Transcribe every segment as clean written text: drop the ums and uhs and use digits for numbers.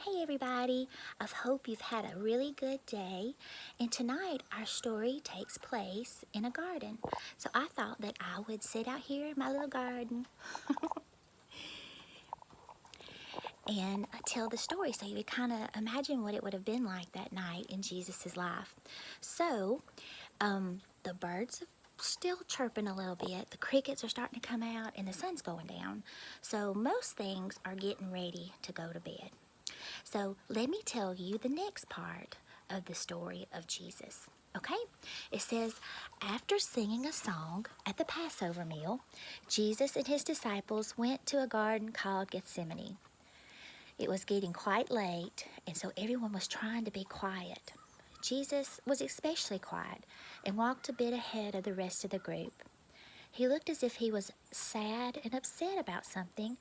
Hey everybody, I hope you've had a really good day. And tonight our story takes place in a garden. So I thought that I would sit out here in my little garden and tell the story so you would kind of imagine what it would have been like that night in Jesus' life. So the birds are still chirping a little bit, the crickets are starting to come out, and the sun's going down. So most things are getting ready to go to bed. So let me tell you the next part of the story of Jesus. Okay? It says, after singing a song at the Passover meal, Jesus and his disciples went to a garden called Gethsemane. It was getting quite late, and so everyone was trying to be quiet. Jesus was especially quiet and walked a bit ahead of the rest of the group. He looked as if he was sad and upset about something,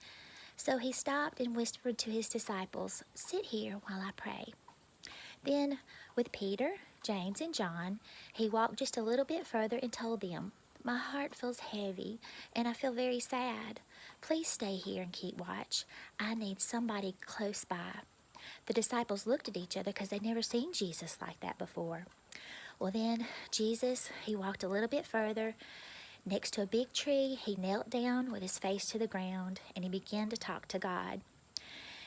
so he stopped and whispered to his disciples, "Sit here while I pray." Then, with Peter, James, and John, he walked just a little bit further and told them, "My heart feels heavy and I feel very sad. Please stay here and keep watch. I need somebody close by." The disciples looked at each other because they'd never seen Jesus like that before. Well, then Jesus, he walked a little bit further. Next to a big tree, he knelt down with his face to the ground and he began to talk to God.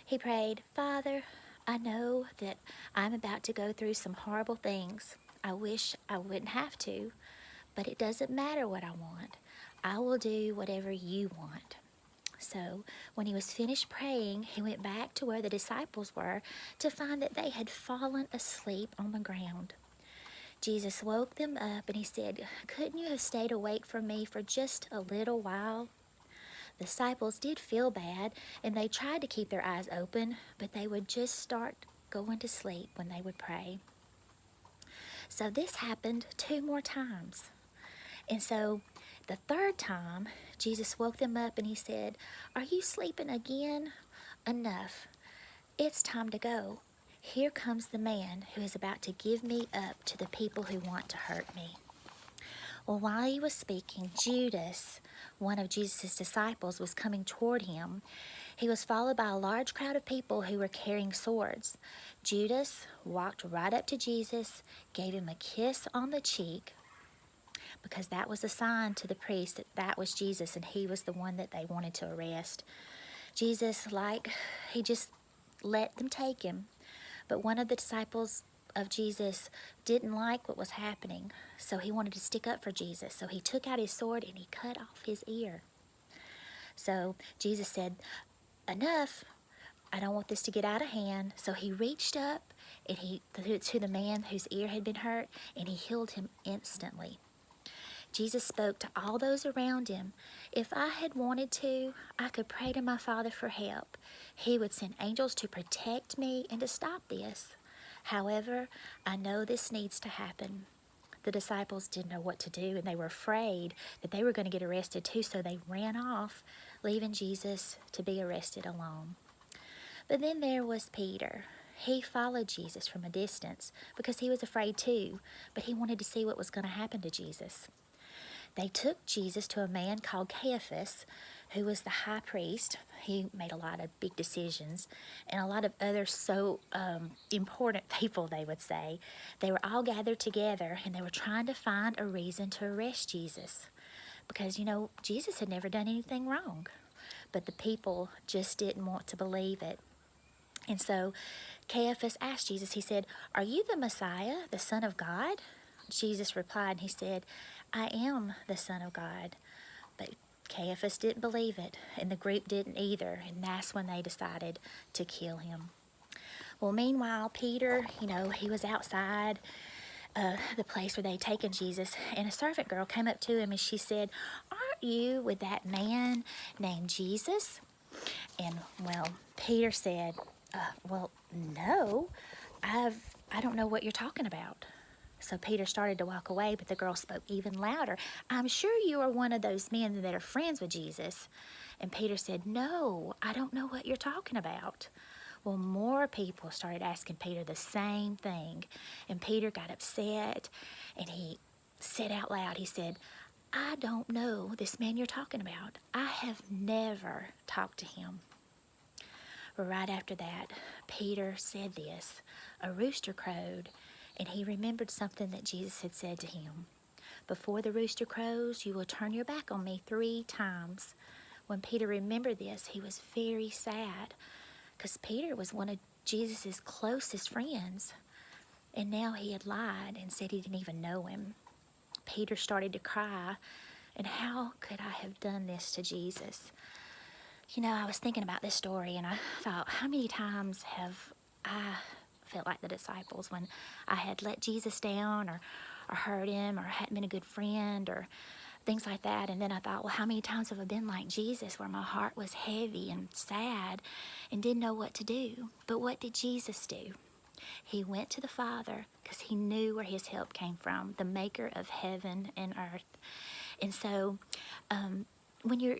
He prayed, "Father, I know that I'm about to go through some horrible things. I wish I wouldn't have to, but it doesn't matter what I want. I will do whatever you want." So when he was finished praying, he went back to where the disciples were to find that they had fallen asleep on the ground. Jesus woke them up and he said, "Couldn't you have stayed awake for me for just a little while?" The disciples did feel bad and they tried to keep their eyes open, but they would just start going to sleep when they would pray. So this happened 2 more times. And so the third time, Jesus woke them up and he said, "Are you sleeping again? Enough. It's time to go. Here comes the man who is about to give me up to the people who want to hurt me." Well, while he was speaking, Judas, one of Jesus' disciples, was coming toward him. He was followed by a large crowd of people who were carrying swords. Judas walked right up to Jesus, gave him a kiss on the cheek, because that was a sign to the priest that that was Jesus and he was the one that they wanted to arrest. Jesus, he just let them take him. But one of the disciples of Jesus didn't like what was happening, so he wanted to stick up for Jesus. So he took out his sword and he cut off his ear. So Jesus said, "Enough. I don't want this to get out of hand." So he reached up and to the man whose ear had been hurt, and he healed him instantly. Jesus spoke to all those around him. "If I had wanted to, I could pray to my Father for help. He would send angels to protect me and to stop this. However, I know this needs to happen." The disciples didn't know what to do, and they were afraid that they were going to get arrested too, so they ran off, leaving Jesus to be arrested alone. But then there was Peter. He followed Jesus from a distance because he was afraid too, but he wanted to see what was going to happen to Jesus. They took Jesus to a man called Caiaphas, who was the high priest. He made a lot of big decisions, and a lot of other important people, they would say. They were all gathered together, and they were trying to find a reason to arrest Jesus because, Jesus had never done anything wrong. But the people just didn't want to believe it. And so Caiaphas asked Jesus, he said, "Are you the Messiah, the Son of God?" Jesus replied, and he said, "I am the Son of God." But Caiaphas didn't believe it, and the group didn't either, and that's when they decided to kill him. Well, meanwhile, Peter, he was outside the place where they'd taken Jesus, and a servant girl came up to him and she said, "Aren't you with that man named Jesus?" And, well, Peter said, "Well, no, I don't know what you're talking about." So Peter started to walk away, but the girl spoke even louder. "I'm sure you are one of those men that are friends with Jesus." And Peter said, "No, I don't know what you're talking about." Well, more people started asking Peter the same thing. And Peter got upset and he said out loud, he said, "I don't know this man you're talking about. I have never talked to him." Right after that, Peter said this. A rooster crowed, and he remembered something that Jesus had said to him. Before the rooster crows, you will turn your back on me 3 times. When Peter remembered this, he was very sad because Peter was one of Jesus' closest friends. And now he had lied and said he didn't even know him. Peter started to cry. And how could I have done this to Jesus? You know, I was thinking about this story and I thought, how many times have I felt like the disciples when I had let Jesus down or hurt him or hadn't been a good friend or things like that. And then I thought, well, how many times have I been like Jesus where my heart was heavy and sad and didn't know what to do? But what did Jesus do? He went to the Father because he knew where his help came from, the maker of heaven and earth. And so when you're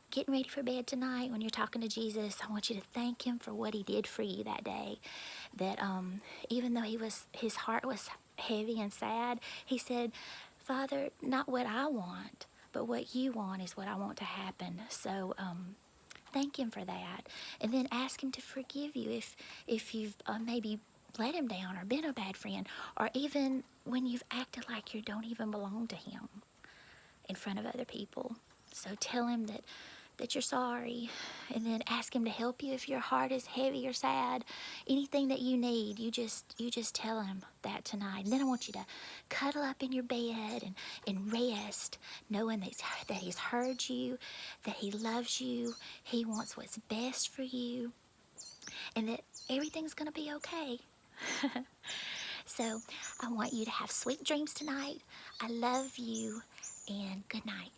getting ready for bed tonight, when you're talking to Jesus, I want you to thank him for what he did for you that day. That even though his heart was heavy and sad, he said, Father, not what I want, but what you want is what I want to happen. So thank him for that. And then ask him to forgive you if you've maybe let him down or been a bad friend, or even when you've acted like you don't even belong to him in front of other people. So tell him that you're sorry, and then ask him to help you if your heart is heavy or sad. Anything that you need, you just tell him that tonight. And then I want you to cuddle up in your bed and rest, knowing that he's heard you, that he loves you, he wants what's best for you, and that everything's gonna be okay. So I want you to have sweet dreams tonight. I love you, and good night.